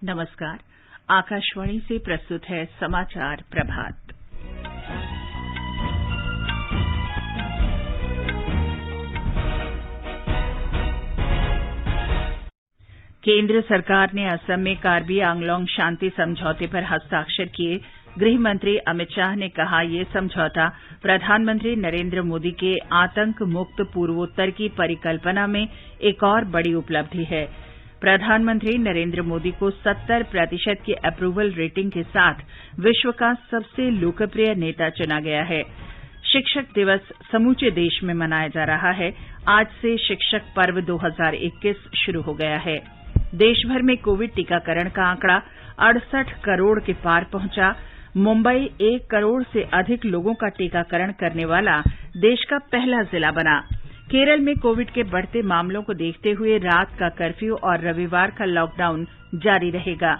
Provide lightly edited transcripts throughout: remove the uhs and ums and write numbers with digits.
नमस्कार। आकाशवाणी से प्रस्तुत है समाचार प्रभात। केंद्र सरकार ने असम में कार्बी आंगलोंग शांति समझौते पर हस्ताक्षर किए। गृह मंत्री अमित शाह ने कहा, ये समझौता प्रधानमंत्री नरेंद्र मोदी के आतंक मुक्त पूर्वोत्तर की परिकल्पना में एक और बड़ी उपलब्धि है। प्रधानमंत्री नरेंद्र मोदी को 70% की अप्रूवल रेटिंग के साथ विश्व का सबसे लोकप्रिय नेता चुना गया है। शिक्षक दिवस समूचे देश में मनाया जा रहा है। आज से शिक्षक पर्व 2021 शुरू हो गया है। देश भर में कोविड टीकाकरण का आंकड़ा 68 करोड़ के पार पहुंचा। मुंबई 1 करोड़ से अधिक लोगों का टीकाकरण करने वाला देश का पहला जिला बना। केरल में कोविड के बढ़ते मामलों को देखते हुए रात का कर्फ्यू और रविवार का लॉकडाउन जारी रहेगा।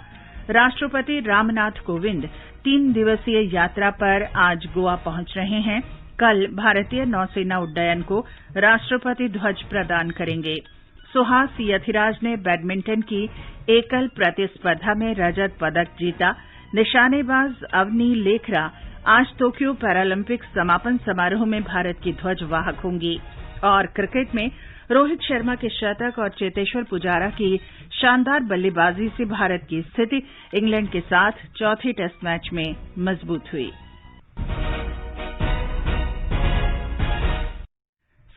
राष्ट्रपति रामनाथ कोविंद 3 दिवसीय यात्रा पर आज गोवा पहुंच रहे हैं। कल भारतीय नौसेना उड्डयन को राष्ट्रपति ध्वज प्रदान करेंगे। सुहास यथिराज ने बैडमिंटन की एकल प्रतिस्पर्धा में रजत पदक जीता। निशानेबाज अवनी लेखरा आज टोक्यो पैरालंपिक्स समापन समारोह में भारत की ध्वज वाहक होंगी। और क्रिकेट में रोहित शर्मा के शतक और चेतेश्वर पुजारा की शानदार बल्लेबाजी से भारत की स्थिति इंग्लैंड के साथ चौथे टेस्ट मैच में मजबूत हुई।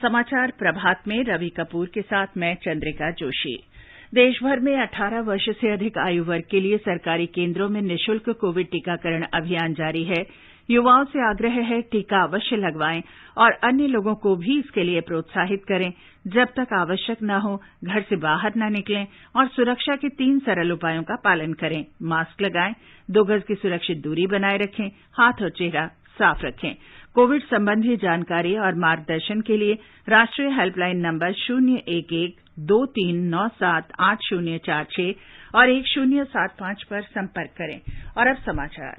समाचार प्रभात में रवि कपूर के साथ मैं चंद्रिका जोशी। देश भर में 18 वर्ष से अधिक आयु वर्ग के लिए सरकारी केंद्रों में निःशुल्क कोविड टीकाकरण अभियान जारी है। युवाओं से आग्रह है, टीका अवश्य लगवाएं और अन्य लोगों को भी इसके लिए प्रोत्साहित करें। जब तक आवश्यक न हो, घर से बाहर न निकलें और सुरक्षा के 3 सरल उपायों का पालन करें। मास्क लगाएं, 2 गज की सुरक्षित दूरी बनाए रखें, हाथ और चेहरा साफ रखें। कोविड संबंधी जानकारी और मार्गदर्शन के लिए राष्ट्रीय हेल्पलाइन नंबर 01123978046 और 1075 पर संपर्क करें। और अब समाचार।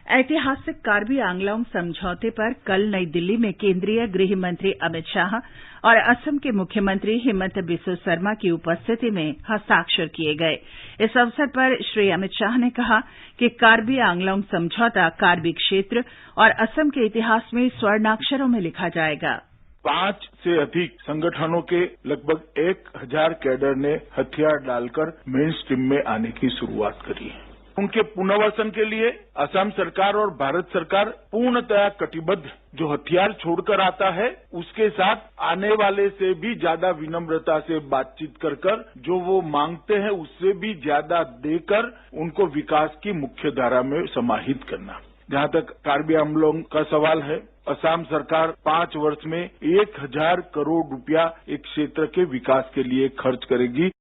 ऐतिहासिक कार्बी आंगलोंग समझौते पर कल नई दिल्ली में केंद्रीय गृह मंत्री अमित शाह और असम के मुख्यमंत्री हिमंत बिस्वा शर्मा की उपस्थिति में हस्ताक्षर किए गए। इस अवसर पर श्री अमित शाह ने कहा कि कार्बी आंगलोंग समझौता कार्बी क्षेत्र और असम के इतिहास में स्वर्णाक्षरों में लिखा जाएगा। 5 से अधिक संगठनों के लगभग 1000 कैडर ने हथियार डालकर मेन स्ट्रीम में आने की शुरुआत करी है। उनके पुनर्वासन के लिए असम सरकार और भारत सरकार पूर्णतया कटिबद्ध। जो हथियार छोड़कर आता है उसके साथ आने वाले से भी ज्यादा विनम्रता से बातचीत कर जो वो मांगते हैं उससे भी ज्यादा देकर उनको विकास की मुख्य धारा में समाहित करना। जहां तक कार्बी आंगलोंग का सवाल है, असम सरकार 5 वर्ष में 1000 करोड़ रुपया एक क्षेत्र के विकास के लिए खर्च करेगी।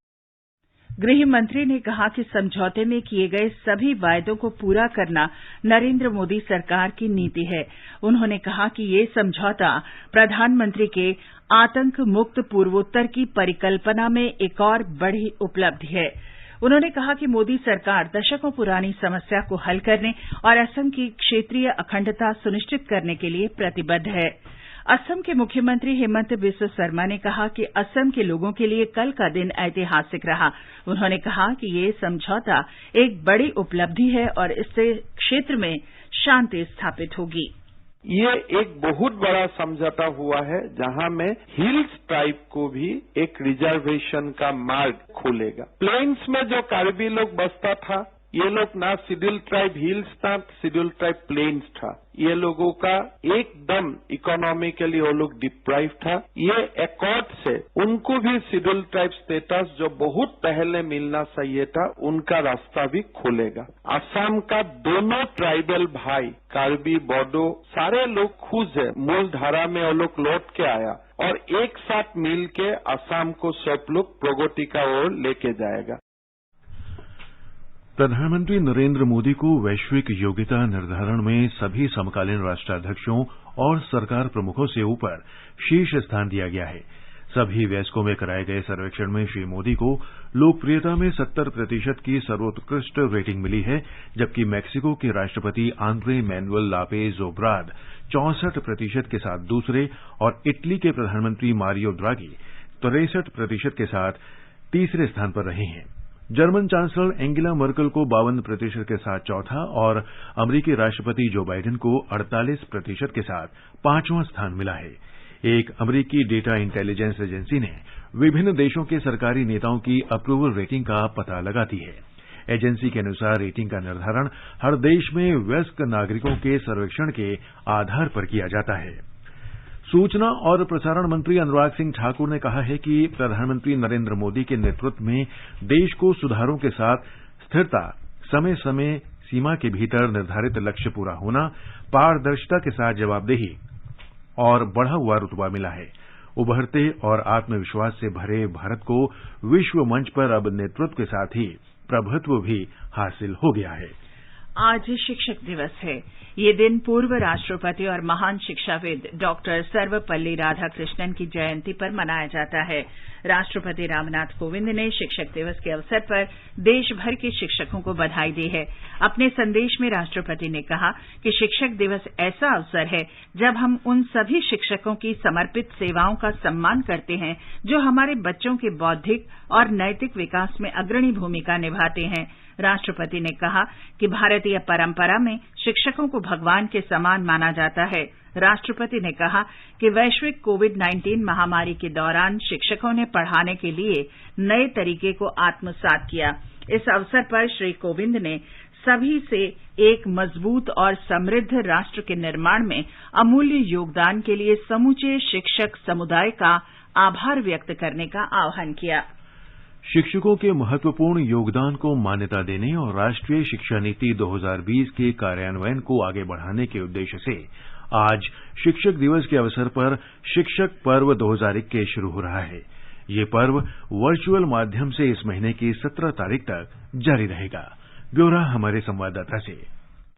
गृह मंत्री ने कहा कि समझौते में किए गए सभी वायदों को पूरा करना नरेंद्र मोदी सरकार की नीति है। उन्होंने कहा कि ये समझौता प्रधानमंत्री के आतंक मुक्त पूर्वोत्तर की परिकल्पना में एक और बड़ी उपलब्धि है। उन्होंने कहा कि मोदी सरकार दशकों पुरानी समस्या को हल करने और असम की क्षेत्रीय अखंडता सुनिश्चित करने के लिए प्रतिबद्ध है। असम के मुख्यमंत्री हिमंत बिस्वा शर्मा ने कहा कि असम के लोगों के लिए कल का दिन ऐतिहासिक रहा। उन्होंने कहा कि ये समझौता एक बड़ी उपलब्धि है और इससे क्षेत्र में शांति स्थापित होगी। ये एक बहुत बड़ा समझौता हुआ है जहां में हिल्स ट्राइब को भी एक रिजर्वेशन का मार्ग खोलेगा। प्लेन्स में जो कार्बी लोग बसता था, ये लोग ना शेड्यूल ट्राइब हिल्स था, शेड्यूल ट्राइब प्लेन्स था। ये लोगों का एकदम इकोनॉमिकली वो लोग डिप्राइव था। ये एकॉर्ड से उनको भी शेड्यूल ट्राइब स्टेटस जो बहुत पहले मिलना चाहिए था, उनका रास्ता भी खोलेगा। असम का दोनों ट्राइबल भाई कार्बी, बोडो सारे लोग खुश है। मूल धारा में वो लोग लौट के आया और एक साथ मिल के असम को सब लोग प्रगति का ओर लेके जाएगा। प्रधानमंत्री नरेंद्र मोदी को वैश्विक योग्यता निर्धारण में सभी समकालीन राष्ट्राध्यक्षों और सरकार प्रमुखों से ऊपर शीर्ष स्थान दिया गया है। सभी वयस्कों में कराए गए सर्वेक्षण में श्री मोदी को लोकप्रियता में 70% की सर्वोत्कृष्ट रेटिंग मिली है, जबकि मैक्सिको के राष्ट्रपति आंद्रे मैनुअल लापेज ओब्राड 64% के साथ दूसरे और इटली के प्रधानमंत्री मारियो ड्रागी 63% के साथ तीसरे स्थान पर रहे हैं। जर्मन चांसलर एंगेला मर्केल को 52% के साथ चौथा और अमरीकी राष्ट्रपति जो बाइडेन को 48% के साथ 5वां स्थान मिला है। एक अमरीकी डेटा इंटेलिजेंस एजेंसी ने विभिन्न देशों के सरकारी नेताओं की अप्रूवल रेटिंग का पता लगाती है। एजेंसी के अनुसार रेटिंग का निर्धारण हर देश में वयस्क नागरिकों के सर्वेक्षण के आधार पर किया जाता है। सूचना और प्रसारण मंत्री अनुराग सिंह ठाकुर ने कहा है कि प्रधानमंत्री नरेंद्र मोदी के नेतृत्व में देश को सुधारों के साथ स्थिरता, समय समय सीमा के भीतर निर्धारित लक्ष्य पूरा होना, पारदर्शिता के साथ जवाबदेही और बढ़ा हुआ रुतबा मिला है। उभरते और आत्मविश्वास से भरे भारत को विश्व मंच पर अब नेतृत्व के साथ ही प्रभुत्व भी हासिल हो गया है। आज शिक्षक दिवस है। ये दिन पूर्व राष्ट्रपति और महान शिक्षाविद डॉक्टर सर्वपल्ली राधाकृष्णन की जयंती पर मनाया जाता है। राष्ट्रपति रामनाथ कोविंद ने शिक्षक दिवस के अवसर पर देश भर के शिक्षकों को बधाई दी है। अपने संदेश में राष्ट्रपति ने कहा कि शिक्षक दिवस ऐसा अवसर है जब हम उन सभी शिक्षकों की समर्पित सेवाओं का सम्मान करते हैं जो हमारे बच्चों के बौद्धिक और नैतिक विकास में अग्रणी भूमिका निभाते हैं। राष्ट्रपति ने कहा कि भारतीय परंपरा में शिक्षकों को भगवान के समान माना जाता है। राष्ट्रपति ने कहा कि वैश्विक कोविड-19 महामारी के दौरान शिक्षकों ने पढ़ाने के लिए नए तरीके को आत्मसात किया। इस अवसर पर श्री कोविंद ने सभी से एक मजबूत और समृद्ध राष्ट्र के निर्माण में अमूल्य योगदान के लिए समूचे शिक्षक समुदाय का आभार व्यक्त करने का आह्वान किया। शिक्षकों के महत्वपूर्ण योगदान को मान्यता देने और राष्ट्रीय शिक्षा नीति 2020 के कार्यान्वयन को आगे बढ़ाने के उद्देश्य से आज शिक्षक दिवस के अवसर पर शिक्षक पर्व 2021 शुरू हो रहा है। ये पर्व वर्चुअल माध्यम से इस महीने की 17 तारीख तक जारी रहेगा। ब्यौरा हमारे संवाददाता से।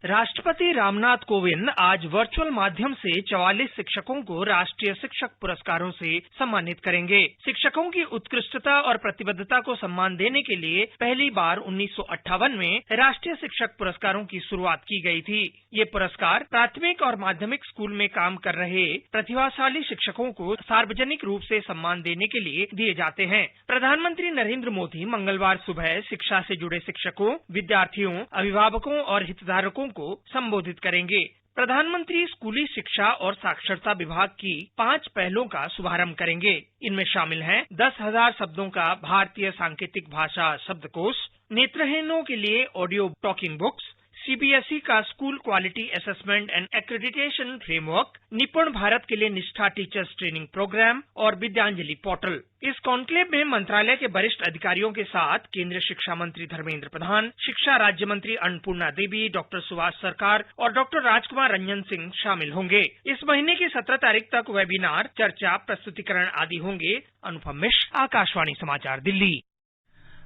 राष्ट्रपति रामनाथ कोविंद आज वर्चुअल माध्यम से 44 शिक्षकों को राष्ट्रीय शिक्षक पुरस्कारों से सम्मानित करेंगे। शिक्षकों की उत्कृष्टता और प्रतिबद्धता को सम्मान देने के लिए पहली बार 1958 में राष्ट्रीय शिक्षक पुरस्कारों की शुरुआत की गई थी। ये पुरस्कार प्राथमिक और माध्यमिक स्कूल में काम कर रहे प्रतिभाशाली शिक्षकों को सार्वजनिक रूप से सम्मान देने के लिए दिए जाते हैं। प्रधानमंत्री नरेंद्र मोदी मंगलवार सुबह शिक्षा से जुड़े शिक्षकों, विद्यार्थियों, अभिभावकों और हितधारकों को संबोधित करेंगे। प्रधानमंत्री स्कूली शिक्षा और साक्षरता विभाग की 5 पहलों का शुभारंभ करेंगे। इनमें शामिल हैं 10,000 शब्दों का भारतीय सांकेतिक भाषा शब्दकोश, नेत्रहीनों के लिए ऑडियो टॉकिंग बुक्स, सीबीएसई का school quality assessment and accreditation framework, निपुण भारत के लिए निष्ठा टीचर्स ट्रेनिंग प्रोग्राम और विद्यांजलि पोर्टल। इस कॉन्क्लेव में मंत्रालय के वरिष्ठ अधिकारियों के साथ केंद्रीय शिक्षा मंत्री धर्मेंद्र प्रधान, शिक्षा राज्य मंत्री अन्नपूर्णा देवी, डॉक्टर सुभाष सरकार और डॉक्टर राजकुमार रंजन सिंह शामिल होंगे। इस महीने की 17 तारीख तक वेबिनार, चर्चा, प्रस्तुतिकरण आदि होंगे। अनुपम मिश्र, आकाशवाणी समाचार, दिल्ली।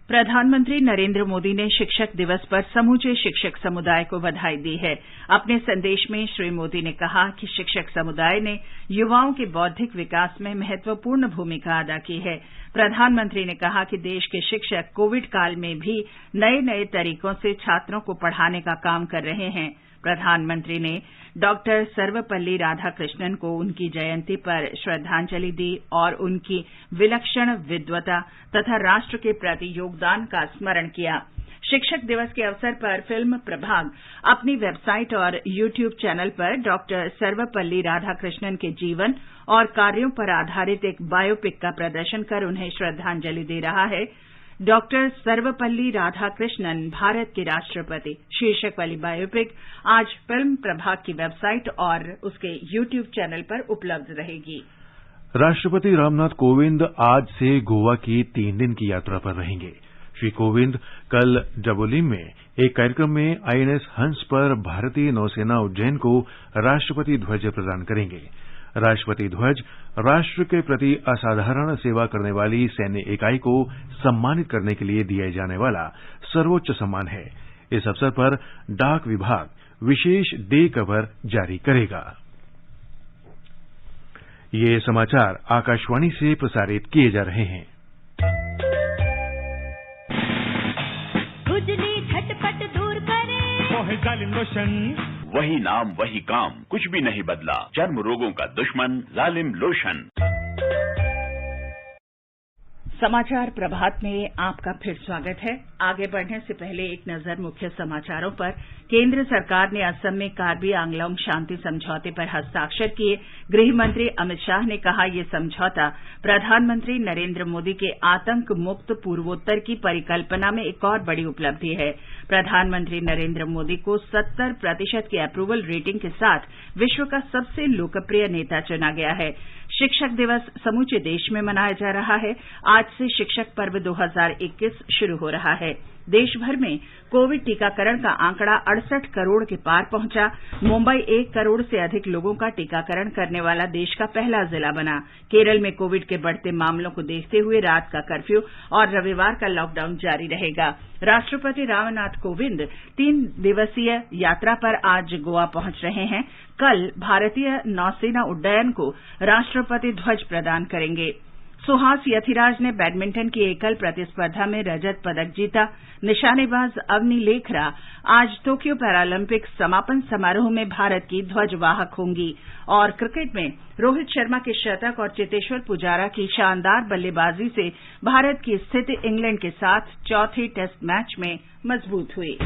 प्रधानमंत्री नरेंद्र मोदी ने शिक्षक दिवस पर समूचे शिक्षक समुदाय को बधाई दी है। अपने संदेश में श्री मोदी ने कहा कि शिक्षक समुदाय ने युवाओं के बौद्धिक विकास में महत्वपूर्ण भूमिका अदा की है। प्रधानमंत्री ने कहा कि देश के शिक्षक कोविड काल में भी नए नए तरीकों से छात्रों को पढ़ाने का काम कर रहे हैं। प्रधानमंत्री ने डॉक्टर सर्वपल्ली राधाकृष्णन को उनकी जयंती पर श्रद्धांजलि दी और उनकी विलक्षण विद्वता तथा राष्ट्र के प्रति योगदान का स्मरण किया। शिक्षक दिवस के अवसर पर फिल्म प्रभाग अपनी वेबसाइट और यूट्यूब चैनल पर डॉक्टर सर्वपल्ली राधाकृष्णन के जीवन और कार्यों पर आधारित एक बायोपिक का प्रदर्शन कर उन्हें श्रद्धांजलि दे रहा है। डॉक्टर सर्वपल्ली राधाकृष्णन भारत के राष्ट्रपति शीर्षक वाली बायोपिक आज फिल्म प्रभाग की वेबसाइट और उसके यूट्यूब चैनल पर उपलब्ध रहेगी। राष्ट्रपति रामनाथ कोविंद आज से गोवा की 3 दिन की यात्रा पर रहेंगे। श्री कोविंद कल डबोलिम में एक कार्यक्रम में आईएनएस हंस पर भारतीय नौसेना उज्जैन को राष्ट्रपति ध्वज प्रदान करेंगे। राष्ट्रपति ध्वज राष्ट्र के प्रति असाधारण सेवा करने वाली सैन्य इकाई को सम्मानित करने के लिए दिया जाने वाला सर्वोच्च सम्मान है। इस अवसर पर डाक विभाग विशेष डे कवर जारी करेगा। ये समाचार आकाशवाणी से प्रसारित किए जा रहे हैं। खुजली झटपट दूर करे, मोहे जालिम लोशन, वही नाम वही काम, कुछ भी नहीं बदला। चर्म रोगों का दुश्मन जालिम लोशन। समाचार प्रभात में आपका फिर स्वागत है। आगे बढ़ने से पहले एक नजर मुख्य समाचारों पर। केंद्र सरकार ने असम में कार्बी आंगलोंग शांति समझौते पर हस्ताक्षर किए। गृह मंत्री अमित शाह ने कहा यह समझौता प्रधानमंत्री नरेंद्र मोदी के आतंक मुक्त पूर्वोत्तर की परिकल्पना में एक और बड़ी उपलब्धि है। प्रधानमंत्री नरेंद्र मोदी को 70% की अप्रूवल रेटिंग के साथ विश्व का सबसे लोकप्रिय नेता चुना गया है। शिक्षक दिवस समूचे देश में मनाया जा रहा है। आज से शिक्षक पर्व 2021 शुरू हो रहा है। देश भर में कोविड टीकाकरण का आंकड़ा 68 करोड़ के पार पहुंचा। मुंबई 1 करोड़ से अधिक लोगों का टीकाकरण करने वाला देश का पहला जिला बना। केरल में कोविड के बढ़ते मामलों को देखते हुए रात का कर्फ्यू और रविवार का लॉकडाउन जारी रहेगा। राष्ट्रपति रामनाथ कोविंद 3 दिवसीय यात्रा पर आज गोवा पहुंच रहे हैं। कल भारतीय नौसेना उड्डयन को राष्ट्रपति ध्वज प्रदान करेंगे। सुहास यथिराज ने बैडमिंटन की एकल प्रतिस्पर्धा में रजत पदक जीता। निशानेबाज अवनी लेखरा आज टोक्यो पैरालंपिक समापन समारोह में भारत की ध्वजवाहक होंगी। और क्रिकेट में रोहित शर्मा के शतक और चेतेश्वर पुजारा की शानदार बल्लेबाजी से भारत की स्थिति इंग्लैंड के साथ चौथे टेस्ट मैच में मजबूत हुई।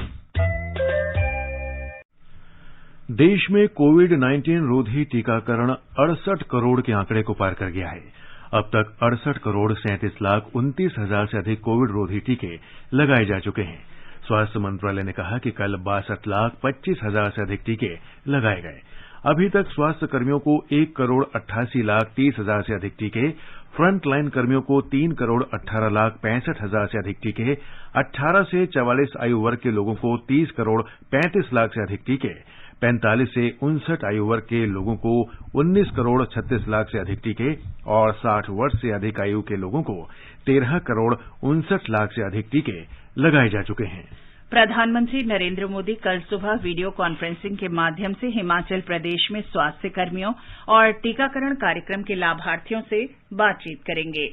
देश में कोविड-19 रोधी टीकाकरण 68 करोड़ के आंकड़े को पार कर गया है। अब तक 68 करोड़ 37 लाख 29 हजार से अधिक कोविड रोधी टीके लगाए जा चुके हैं। स्वास्थ्य मंत्रालय ने कहा कि कल 62 लाख 25 हजार से अधिक टीके लगाए गए। अभी तक स्वास्थ्य कर्मियों को 1 करोड़ 88 लाख 30 हजार से अधिक टीके, फ्रंट लाइन कर्मियों को 3 करोड़ 18 लाख 65 हजार से अधिक टीके, 18 से 44 आयु वर्ग के लोगों को 30 करोड़ 35 लाख से अधिक टीके, 45 से 59 आयु वर्ग के लोगों को 19 करोड़ 36 लाख से अधिक टीके और 60 वर्ष से अधिक आयु के लोगों को 13 करोड़ 59 लाख से अधिक टीके लगाए जा चुके हैं। प्रधानमंत्री नरेंद्र मोदी कल सुबह वीडियो कॉन्फ्रेंसिंग के माध्यम से हिमाचल प्रदेश में स्वास्थ्य कर्मियों और टीकाकरण कार्यक्रम के लाभार्थियों से बातचीत करेंगे।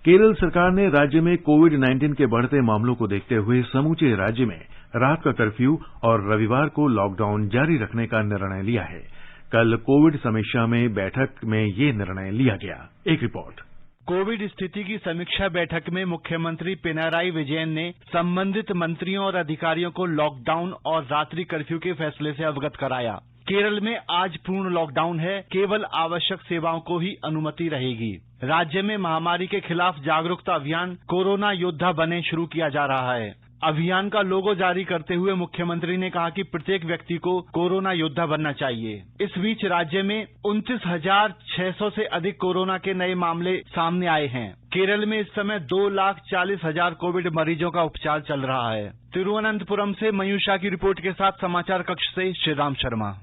केरल सरकार ने राज्य में कोविड-19 के बढ़ते मामलों को देखते हुए समूचे राज्य में रात का कर्फ्यू और रविवार को लॉकडाउन जारी रखने का निर्णय लिया है। कल कोविड समीक्षा में बैठक में ये निर्णय लिया गया। एक रिपोर्ट। कोविड स्थिति की समीक्षा बैठक में मुख्यमंत्री पिनाराई विजयन ने संबंधित मंत्रियों और अधिकारियों को लॉकडाउन और रात्रि कर्फ्यू के फैसले से अवगत कराया। केरल में आज पूर्ण लॉकडाउन है। केवल आवश्यक सेवाओं को ही अनुमति रहेगी। राज्य में महामारी के खिलाफ जागरूकता अभियान कोरोना योद्धा बने शुरू किया जा रहा है। अभियान का लोगो जारी करते हुए मुख्यमंत्री ने कहा कि प्रत्येक व्यक्ति को कोरोना योद्धा बनना चाहिए। इस बीच राज्य में 29,600 से अधिक कोरोना के नए मामले सामने आए हैं। केरल में इस समय 2,40,000 कोविड मरीजों का उपचार चल रहा है। तिरुवनंतपुरम से मयूषा की रिपोर्ट के साथ समाचार कक्ष से श्रीराम शर्मा।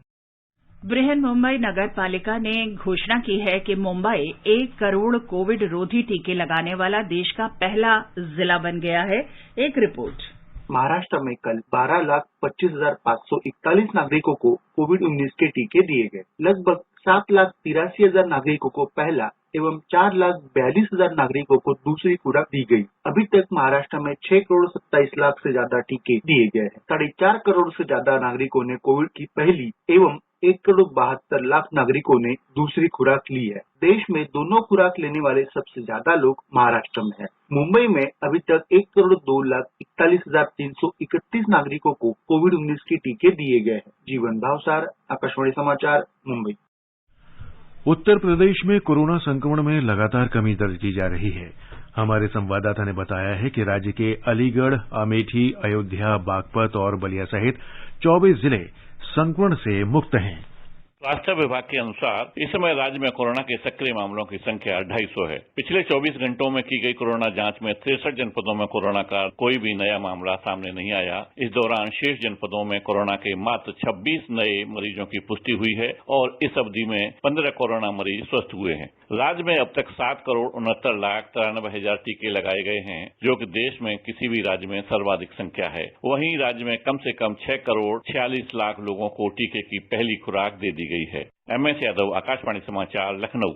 बृहन मुंबई नगर पालिका ने घोषणा की है कि मुंबई 1 करोड़ कोविड रोधी टीके लगाने वाला देश का पहला जिला बन गया है। एक रिपोर्ट। महाराष्ट्र में कल 12,25,541 नागरिकों को कोविड-19 के टीके दिए गए। लगभग 7,83,000 नागरिकों को पहला एवं 4,42,000 नागरिकों को दूसरी खुराक दी गई। अभी तक महाराष्ट्र में 6 करोड़ 27 लाख से ज्यादा टीके दिए गए हैं। 4.5 करोड़ से ज्यादा नागरिकों ने कोविड की पहली एवं 1 करोड़ 72 लाख नागरिकों ने दूसरी खुराक ली है। देश में दोनों खुराक लेने वाले सबसे ज्यादा लोग महाराष्ट्र में हैं। मुंबई में अभी तक 1 करोड़ 2,41,331 नागरिकों को कोविड-19 के टीके दिए गए हैं। जीवन भावसार, आकाशवाणी समाचार, मुंबई। उत्तर प्रदेश में कोरोना संक्रमण में लगातार कमी दर्ज की जा रही है। हमारे संवाददाता ने बताया है कि राज्य के अलीगढ़, अमेठी, अयोध्या, बागपत और बलिया सहित 24 जिले संक्रमण से मुक्त हैं। स्वास्थ्य विभाग के अनुसार इस समय राज्य में कोरोना के सक्रिय मामलों की संख्या 250 है। पिछले 24 घंटों में की गई कोरोना जांच में 63 जनपदों में कोरोना का कोई भी नया मामला सामने नहीं आया। इस दौरान शेष जनपदों में कोरोना के मात्र 26 नए मरीजों की पुष्टि हुई है और इस अवधि में 15 कोरोना मरीज स्वस्थ हुए हैं। राज्य में अब तक 7 करोड़ 69,93,000 टीके लगाए गए हैं, जो कि देश में किसी भी राज्य में सर्वाधिक संख्या है। वहीं राज्य में कम से कम 6 करोड़ 46 लाख लोगों को टीके की पहली खुराक दे दी गई है। MS यादव, आकाशवाणी समाचार, लखनऊ।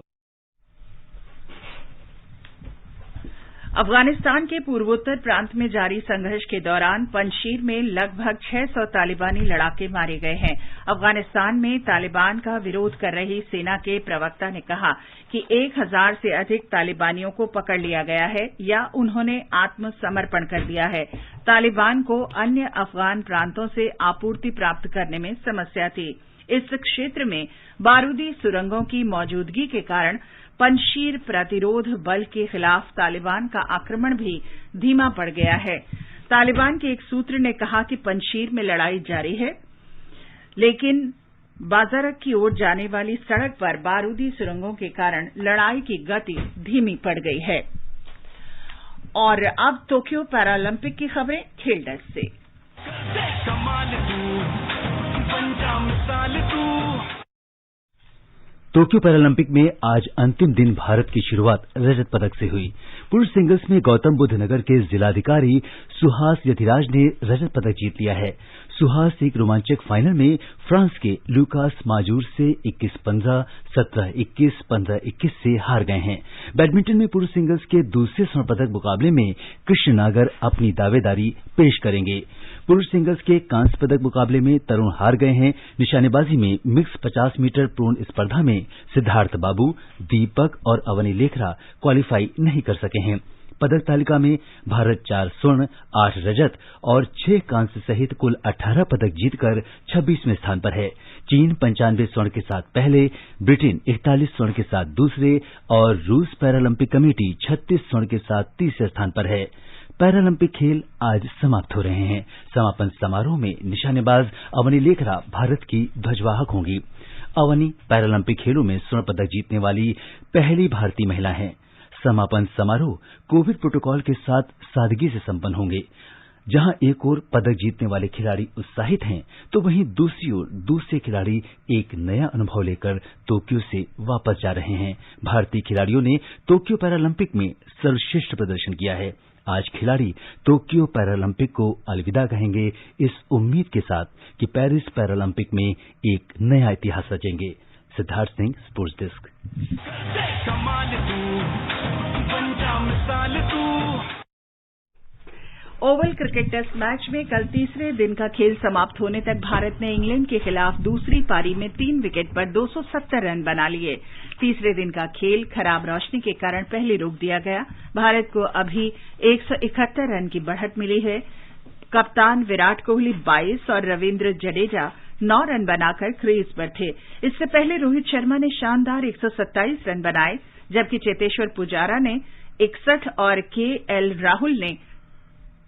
अफगानिस्तान के पूर्वोत्तर प्रांत में जारी संघर्ष के दौरान पंजशीर में लगभग 600 तालिबानी लड़ाके मारे गए हैं। अफगानिस्तान में तालिबान का विरोध कर रही सेना के प्रवक्ता ने कहा कि 1000 से अधिक तालिबानियों को पकड़ लिया गया है या उन्होंने आत्मसमर्पण कर दिया है। तालिबान को अन्य अफगान प्रांतों से आपूर्ति प्राप्त करने में समस्या थी। इस क्षेत्र में बारूदी सुरंगों की मौजूदगी के कारण पंजशीर प्रतिरोध बल के खिलाफ तालिबान का आक्रमण भी धीमा पड़ गया है। तालिबान के एक सूत्र ने कहा कि पंजशीर में लड़ाई जारी है, लेकिन बाजारक की ओर जाने वाली सड़क पर बारूदी सुरंगों के कारण लड़ाई की गति धीमी पड़ गई है। और अब टोक्यो पैरालंपिक की खबरें खेल डेस्क से। टोक्यो पैरालंपिक में आज अंतिम दिन भारत की शुरुआत रजत पदक से हुई। पुरुष सिंगल्स में गौतम बुद्ध नगर के जिलाधिकारी सुहास यतिराज ने रजत पदक जीत लिया है। सुहास एक रोमांचक फाइनल में फ्रांस के लुकास माजूर से 21-15, 17-21, 15-21 से हार गए हैं। बैडमिंटन में पुरुष सिंगल्स के दूसरे स्वर्ण पदक मुकाबले में कृष्ण नागर अपनी दावेदारी पेश करेंगे। पुरुष सिंगल्स के कांस्य पदक मुकाबले में तरुण हार गए हैं। निशानेबाजी में मिक्स 50 मीटर प्रोन स्पर्धा में सिद्धार्थ बाबू, दीपक और अवनी लेखरा क्वालिफाई नहीं कर सके हैं। पदक तालिका में भारत 4 स्वर्ण, 8 रजत और 6 कांस्य सहित कुल 18 पदक जीतकर 26वें स्थान पर है। चीन 95 स्वर्ण के साथ पहले, ब्रिटेन 41 स्वर्ण के साथ दूसरे और रूस पैरालंपिक कमेटी 36 स्वर्ण के साथ तीसरे स्थान पर है। पैरालंपिक खेल आज समाप्त हो रहे हैं। समापन समारोह में निशानेबाज अवनी लेखरा भारत की ध्वजवाहक होंगी। अवनी पैरालंपिक खेलों में स्वर्ण पदक जीतने वाली पहली भारतीय महिला हैं। समापन समारोह कोविड प्रोटोकॉल के साथ सादगी से संपन्न होंगे। जहां एक ओर पदक जीतने वाले खिलाड़ी उत्साहित हैं, तो वहीं दूसरी ओर दूसरे खिलाड़ी एक नया अनुभव लेकर टोक्यो से वापस जा रहे हैं। भारतीय खिलाड़ियों ने टोक्यो पैरालंपिक में सर्वश्रेष्ठ प्रदर्शन किया है। आज खिलाड़ी टोक्यो पैरालंपिक को अलविदा कहेंगे, इस उम्मीद के साथ कि पेरिस पैरालंपिक में एक नया इतिहास रचेंगे। Siddharth Singh, sports desk. Oval cricket test match में कल तीसरे दिन का खेल समाप्त होने तक भारत ने इंग्लैंड के खिलाफ दूसरी पारी में 3 विकेट पर 270 रन बना लिए। तीसरे दिन का खेल खराब रोशनी के कारण पहले रोक दिया गया। भारत को अभी 171 रन की बढ़त मिली है। कप्तान विराट कोहली 22 और रविंद्र जडेजा 9 रन बनाकर क्रीज पर थे। इससे पहले रोहित शर्मा ने शानदार 127 रन बनाए, जबकि चेतेश्वर पुजारा ने 61 और केएल राहुल ने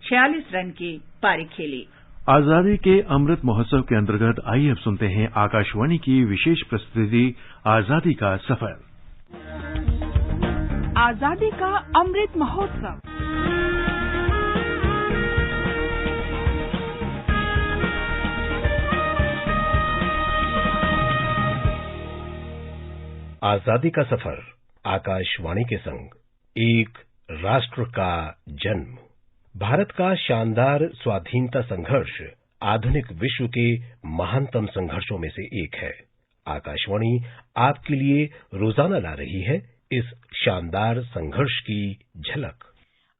46 रन की पारी खेली। आजादी के अमृत महोत्सव के अंतर्गत आइए अब सुनते हैं आकाशवाणी की विशेष प्रस्तुति आजादी का सफर। आजादी का अमृत महोत्सव। आजादी का सफर आकाशवाणी के संग, एक राष्ट्र का जन्म। भारत का शानदार स्वाधीनता संघर्ष आधुनिक विश्व के महानतम संघर्षों में से एक है। आकाशवाणी आपके लिए रोजाना ला रही है इस शानदार संघर्ष की झलक।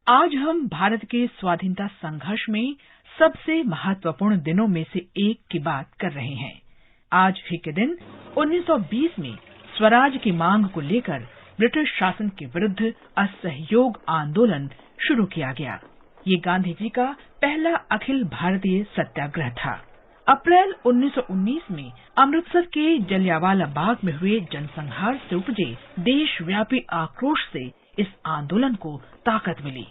आज हम भारत के स्वाधीनता संघर्ष में सबसे महत्वपूर्ण दिनों में से एक की बात कर रहे हैं। आज ही के दिन 1920 में स्वराज की मांग को लेकर ब्रिटिश शासन के विरुद्ध असहयोग आंदोलन शुरू किया गया। ये गांधी जी का पहला अखिल भारतीय सत्याग्रह था। अप्रैल 1919 में अमृतसर के जलियांवाला बाग में हुए जनसंहार से उपजे देशव्यापी आक्रोश से इस आंदोलन को ताकत मिली।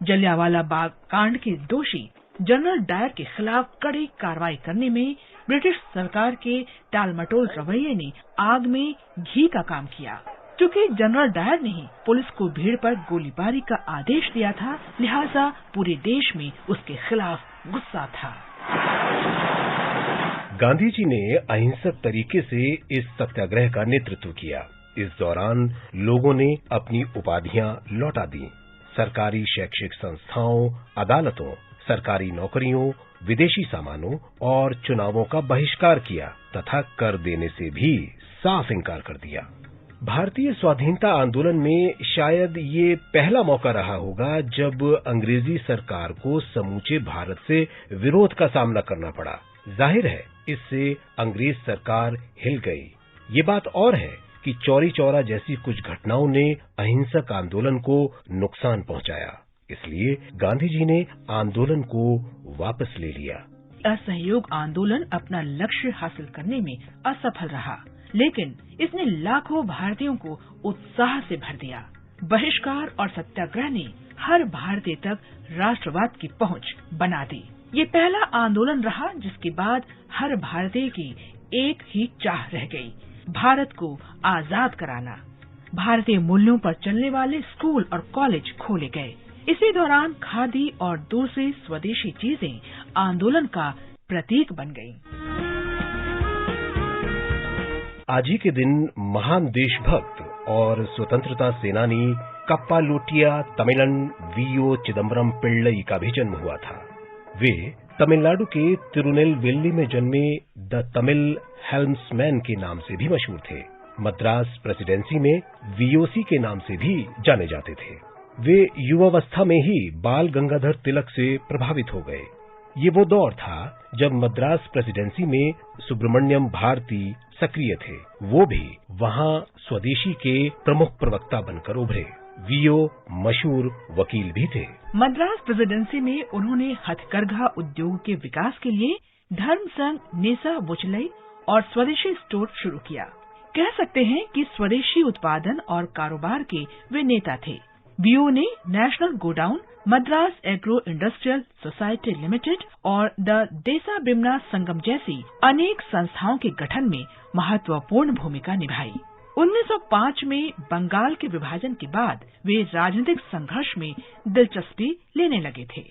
जलियांवाला बाग कांड के दोषी जनरल डायर के खिलाफ कड़ी कार्रवाई करने में ब्रिटिश सरकार के टालमटोल रवैये ने आग में घी का काम किया। चूंकि जनरल डायर ने ही पुलिस को भीड़ पर गोलीबारी का आदेश दिया था, लिहाजा पूरे देश में उसके खिलाफ गुस्सा था। गांधी जी ने अहिंसक तरीके से इस सत्याग्रह का नेतृत्व किया। इस दौरान लोगों ने अपनी उपाधियां लौटा दी। सरकारी शैक्षिक संस्थाओं, अदालतों, सरकारी नौकरियों, विदेशी सामानों और चुनावों का बहिष्कार किया तथा कर देने से भी साफ इनकार कर दिया। भारतीय स्वाधीनता आंदोलन में शायद ये पहला मौका रहा होगा जब अंग्रेजी सरकार को समूचे भारत से विरोध का सामना करना पड़ा। जाहिर है इससे अंग्रेज सरकार हिल गई। ये बात और है कि चौरी चौरा जैसी कुछ घटनाओं ने अहिंसक आंदोलन को नुकसान पहुंचाया, इसलिए गांधी जी ने आंदोलन को वापस ले लिया। असहयोग आंदोलन अपना लक्ष्य हासिल करने में असफल रहा, लेकिन इसने लाखों भारतीयों को उत्साह से भर दिया। बहिष्कार और सत्याग्रह ने हर भारतीय तक राष्ट्रवाद की पहुंच बना दी। ये पहला आंदोलन रहा जिसके बाद हर भारतीय की एक ही चाह रह गई, भारत को आजाद कराना। भारतीय मूल्यों पर चलने वाले स्कूल और कॉलेज खोले गए। इसी दौरान खादी और दूसरी स्वदेशी चीजें आंदोलन का प्रतीक बन गईं। आज ही के दिन महान देशभक्त और स्वतंत्रता सेनानी कप्पालोटिया तमिलन वीओ चिदम्बरम पिल्लई का भी जन्म हुआ था। वे तमिलनाडु के तिरुनेलवेली में जन्मे द तमिल हेल्म्समैन के नाम से भी मशहूर थे। मद्रास प्रेसिडेंसी में वीओसी के नाम से भी जाने जाते थे। वे युवावस्था में ही बाल गंगाधर तिलक से प्रभावित हो गए। ये वो दौर था जब मद्रास प्रेसिडेंसी में सुब्रमण्यम भारती सक्रिय थे। वो भी वहां स्वदेशी के प्रमुख प्रवक्ता बनकर उभरे। वीओ मशहूर वकील भी थे। मद्रास प्रेसिडेंसी में उन्होंने हथकरघा उद्योग के विकास के लिए धर्म संघ नेसा बुचलई और स्वदेशी स्टोर शुरू किया। कह सकते हैं कि स्वदेशी उत्पादन और कारोबार के वे नेता थे। वीओ ने national godown, Madras agro industrial society limited और द देसा बिमना संगम जैसी अनेक संस्थाओं के गठन में महत्वपूर्ण भूमिका निभाई। 1905 में बंगाल के विभाजन के बाद वे राजनीतिक संघर्ष में दिलचस्पी लेने लगे थे।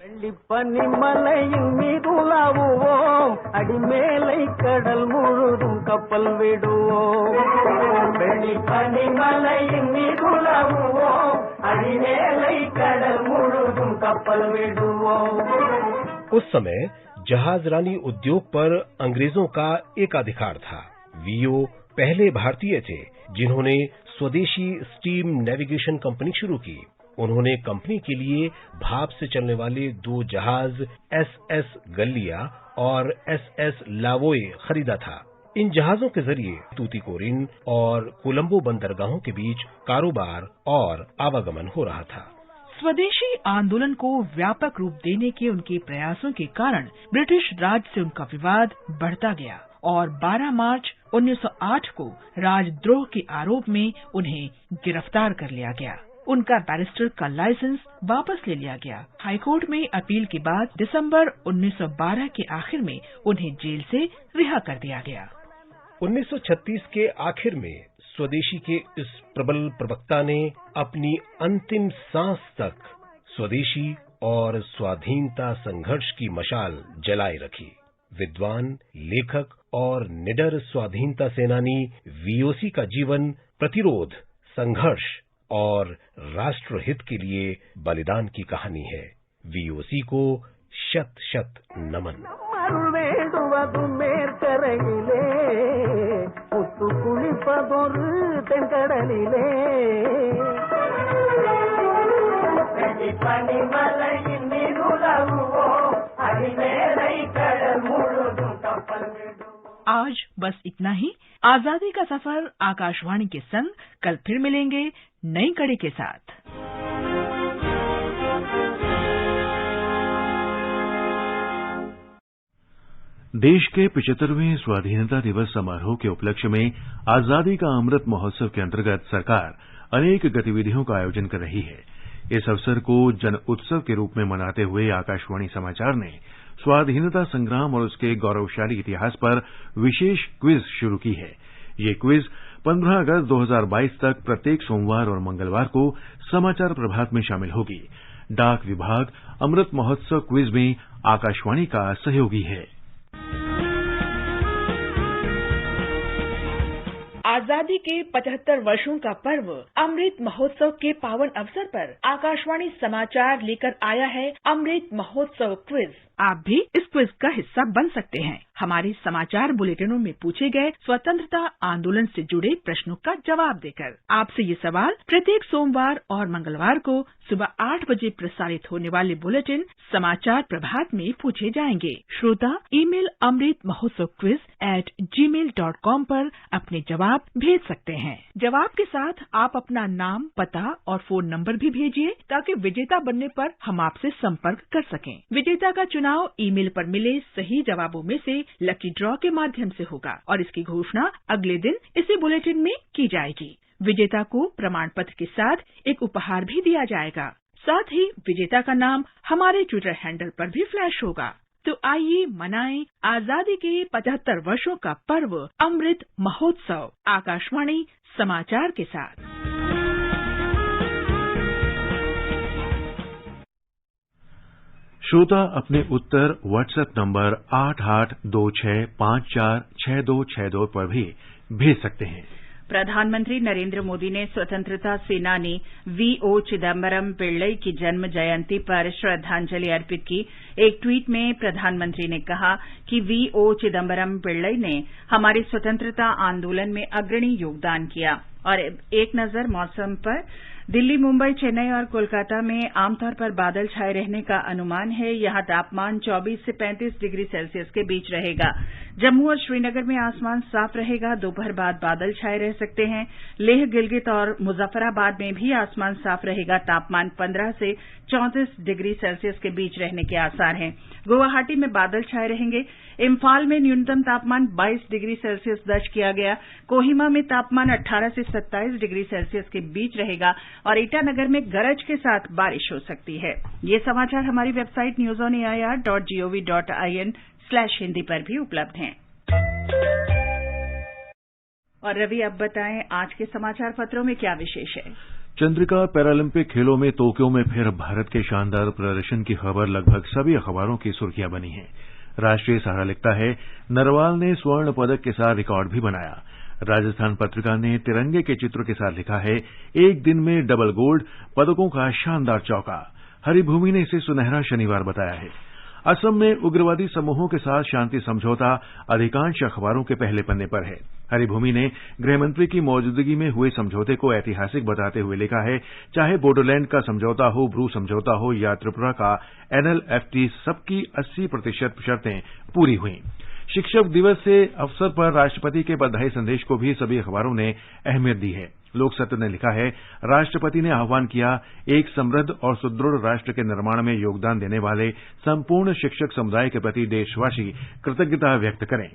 उस समय जहाजरानी उद्योग पर अंग्रेजों का एकाधिकार था। वीओ पहले भारतीय थे जिन्होंने स्वदेशी स्टीम नेविगेशन कंपनी शुरू की। उन्होंने कंपनी के लिए भाप से चलने वाले 2 जहाज एसएस गल्लिया और एसएस लावोए खरीदा था। इन जहाजों के जरिए तूतीकोरिन और कोलंबो बंदरगाहों के बीच कारोबार और आवागमन हो रहा था। स्वदेशी आंदोलन को व्यापक रूप देने के उनके प्रयासों के कारण ब्रिटिश राज से उनका विवाद बढ़ता गया और 12 मार्च 1908 को राजद्रोह के आरोप में उन्हें गिरफ्तार कर लिया गया। उनका बैरिस्टर का लाइसेंस वापस ले लिया गया। हाईकोर्ट में अपील के बाद दिसंबर 1912 के आखिर में उन्हें जेल से रिहा कर दिया गया। 1936 के आखिर में स्वदेशी के इस प्रबल प्रवक्ता ने अपनी अंतिम सांस तक स्वदेशी और स्वाधीनता संघर्ष की मशाल जलाए रखी। विद्वान, लेखक और निडर स्वाधीनता सेनानी वीओसी का जीवन प्रतिरोध, संघर्ष और राष्ट्रहित के लिए बलिदान की कहानी है। वीओसी को शत शत नमन। आज बस इतना ही। आजादी का सफर आकाशवाणी के संग कल फिर मिलेंगे नई कड़ी के साथ। देश के 75वें स्वाधीनता दिवस समारोह के उपलक्ष्य में आजादी का अमृत महोत्सव के अंतर्गत सरकार अनेक गतिविधियों का आयोजन कर रही है। इस अवसर को जन उत्सव के रूप में मनाते हुए आकाशवाणी समाचार ने स्वाधीनता संग्राम और उसके गौरवशाली इतिहास पर विशेष क्विज शुरू की है। ये क्विज 15 अगस्त 2022 तक प्रत्येक सोमवार और मंगलवार को समाचार प्रभात में शामिल होगी। डाक विभाग अमृत महोत्सव क्विज में आकाशवाणी का सहयोगी है। आजादी के 75 वर्षों का पर्व अमृत महोत्सव के पावन अवसर पर आकाशवाणी समाचार लेकर आया है अमृत महोत्सव क्विज। आप भी इस क्विज का हिस्सा बन सकते हैं। हमारे समाचार बुलेटिनों में पूछे गए स्वतंत्रता आंदोलन से जुड़े प्रश्नों का जवाब देकर। आपसे ये सवाल प्रत्येक सोमवार और मंगलवार को सुबह 8 बजे प्रसारित होने वाले बुलेटिन समाचार प्रभात में पूछे जाएंगे। श्रोता ईमेल amritmahotsav@gmail.com पर अपने जवाब भेज सकते हैं। जवाब के साथ आप अपना नाम, पता और फोन नंबर भी भेजिए ताकि विजेता बनने पर हम आपसे संपर्क कर सकें। विजेता का चुनाव ईमेल पर मिले सही जवाबों में से लकी ड्रॉ के माध्यम से होगा और इसकी घोषणा अगले दिन इसी बुलेटिन में की जाएगी। विजेता को प्रमाण पत्र के साथ एक उपहार भी दिया जाएगा। साथ ही विजेता का नाम हमारे ट्विटर हैंडल पर भी फ्लैश होगा। तो आइए मनाएं आजादी के 75 वर्षों का पर्व अमृत महोत्सव आकाशवाणी समाचार के साथ। श्रोता अपने उत्तर व्हाट्सएप नंबर 8826546262 पर भी भेज सकते हैं। प्रधानमंत्री नरेंद्र मोदी ने स्वतंत्रता सेनानी वीओ चिदम्बरम पिल्लई की जन्म जयंती पर श्रद्धांजलि अर्पित की। एक ट्वीट में प्रधानमंत्री ने कहा कि वीओ चिदम्बरम पिल्लई ने हमारे स्वतंत्रता आंदोलन में अग्रणी योगदान किया। और एक नजर मौसम पर। दिल्ली, मुंबई, चेन्नई और कोलकाता में आमतौर पर बादल छाए रहने का अनुमान है। यहां तापमान 24 से 35 डिग्री सेल्सियस के बीच रहेगा। जम्मू और श्रीनगर में आसमान साफ रहेगा। दोपहर बाद बादल छाए रह सकते हैं। लेह, गिलगित और मुजफ्फराबाद में भी आसमान साफ रहेगा। तापमान 15 से 34 डिग्री सेल्सियस के बीच रहने के आसार हैं। गुवाहाटी में बादल छाए रहेंगे। इम्फाल में न्यूनतम तापमान 22 डिग्री सेल्सियस दर्ज किया गया। कोहिमा में तापमान 18 से 27 डिग्री सेल्सियस के बीच रहेगा और ईटानगर में गरज के साथ बारिश हो सकती है। ये समाचार हमारी वेबसाइट newsonair.gov.in/hindi पर भी उपलब्ध हैं। और रवि, अब बताएं आज के समाचार पत्रों में क्या विशेष है। चंद्रिका पैरालंपिक खेलों में टोक्यो में फिर भारत के शानदार प्रदर्शन की खबर लगभग सभी अखबारों की सुर्खियां बनी है। राष्ट्रीय सहारा लिखता है, नरवाल ने स्वर्ण पदक के साथ रिकॉर्ड भी बनाया। राजस्थान पत्रिका ने तिरंगे के चित्र के साथ लिखा है, एक दिन में डबल गोल्ड, पदकों का शानदार चौका। हरिभूमि ने इसे सुनहरा शनिवार बताया है। असम में उग्रवादी समूहों के साथ शांति समझौता अधिकांश अखबारों के पहले पन्ने पर है। हरिभूमि ने गृहमंत्री की मौजूदगी में हुए समझौते को ऐतिहासिक बताते हुए लिखा है, चाहे बोडोलैंड का समझौता हो, ब्रू समझौता हो या त्रिपुरा का एनएलएफटी, सबकी 80% शर्तें पूरी हुई। शिक्षक दिवस से अवसर पर राष्ट्रपति के बधाई संदेश को भी सभी अखबारों ने अहमियत दी है। लोकसत्ता ने लिखा है, राष्ट्रपति ने आह्वान किया, एक समृद्ध और सुदृढ़ राष्ट्र के निर्माण में योगदान देने वाले संपूर्ण शिक्षक समुदाय के प्रति देशवासी कृतज्ञता व्यक्त करें।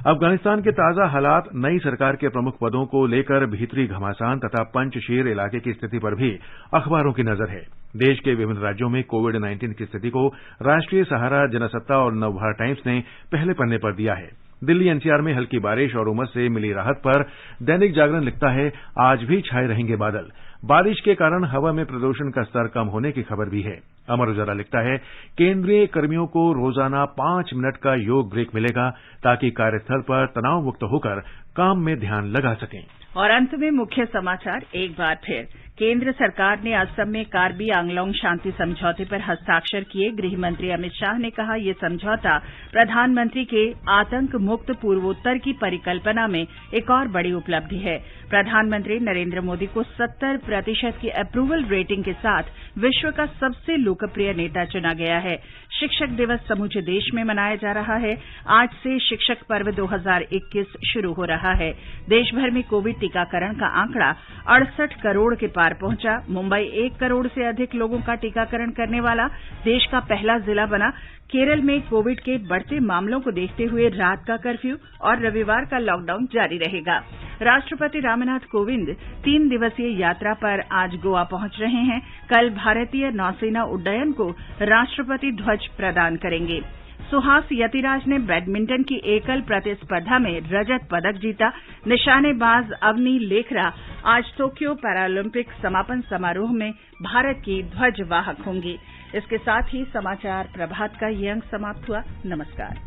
अफगानिस्तान के ताजा हालात, नई सरकार के प्रमुख पदों को लेकर भीतरी घमासान तथा पंचशीर इलाके की स्थिति पर भी अखबारों की नजर है। देश के विभिन्न राज्यों में कोविड-19 की स्थिति को राष्ट्रीय सहारा, जनसत्ता और नवभारत टाइम्स ने पहले पन्ने पर दिया है। दिल्ली एनसीआर में हल्की बारिश और उमस से मिली राहत पर दैनिक जागरण लिखता है, आज भी छाए रहेंगे बादल। बारिश के कारण हवा में प्रदूषण का स्तर कम होने की खबर भी है। अमर उजाला लिखता है, केंद्रीय कर्मियों को रोजाना 5 मिनट का योग ब्रेक मिलेगा ताकि कार्यस्थल पर तनाव मुक्त होकर काम में ध्यान लगा सकें। और अंत में मुख्य समाचार एक बार फिर। केंद्र सरकार ने असम में कार्बी आंगलोंग शांति समझौते पर हस्ताक्षर किए। गृह मंत्री अमित शाह ने कहा, ये समझौता प्रधानमंत्री के आतंक मुक्त पूर्वोत्तर की परिकल्पना में एक और बड़ी उपलब्धि है। प्रधानमंत्री नरेंद्र मोदी को 70% की अप्रूवल रेटिंग के साथ विश्व का सबसे लोकप्रिय नेता चुना गया है। शिक्षक दिवस समूचे देश में मनाया जा रहा है। आज से शिक्षक पर्व 2021 शुरू हो रहा है। देश भर में कोविड टीकाकरण का आंकड़ा 68 करोड़ के पार पहुंचा। मुंबई 1 करोड़ से अधिक लोगों का टीकाकरण करने वाला देश का पहला जिला बना। केरल में कोविड के बढ़ते मामलों को देखते हुए रात का कर्फ्यू और रविवार का लॉकडाउन जारी रहेगा। राष्ट्रपति रामनाथ कोविंद 3 दिवसीय यात्रा पर आज गोवा पहुंच रहे हैं। कल भारतीय नौसेना उड्डयन को राष्ट्रपति ध्वज प्रदान करेंगे। सुहास यतिराज ने बैडमिंटन की एकल प्रतिस्पर्धा में रजत पदक जीता। निशानेबाज अवनी लेखरा आज टोक्यो पैरालंपिक समापन समारोह में भारत की ध्वजवाहक होंगी। इसके साथ ही समाचार प्रभात का ये अंक समाप्त हुआ। नमस्कार।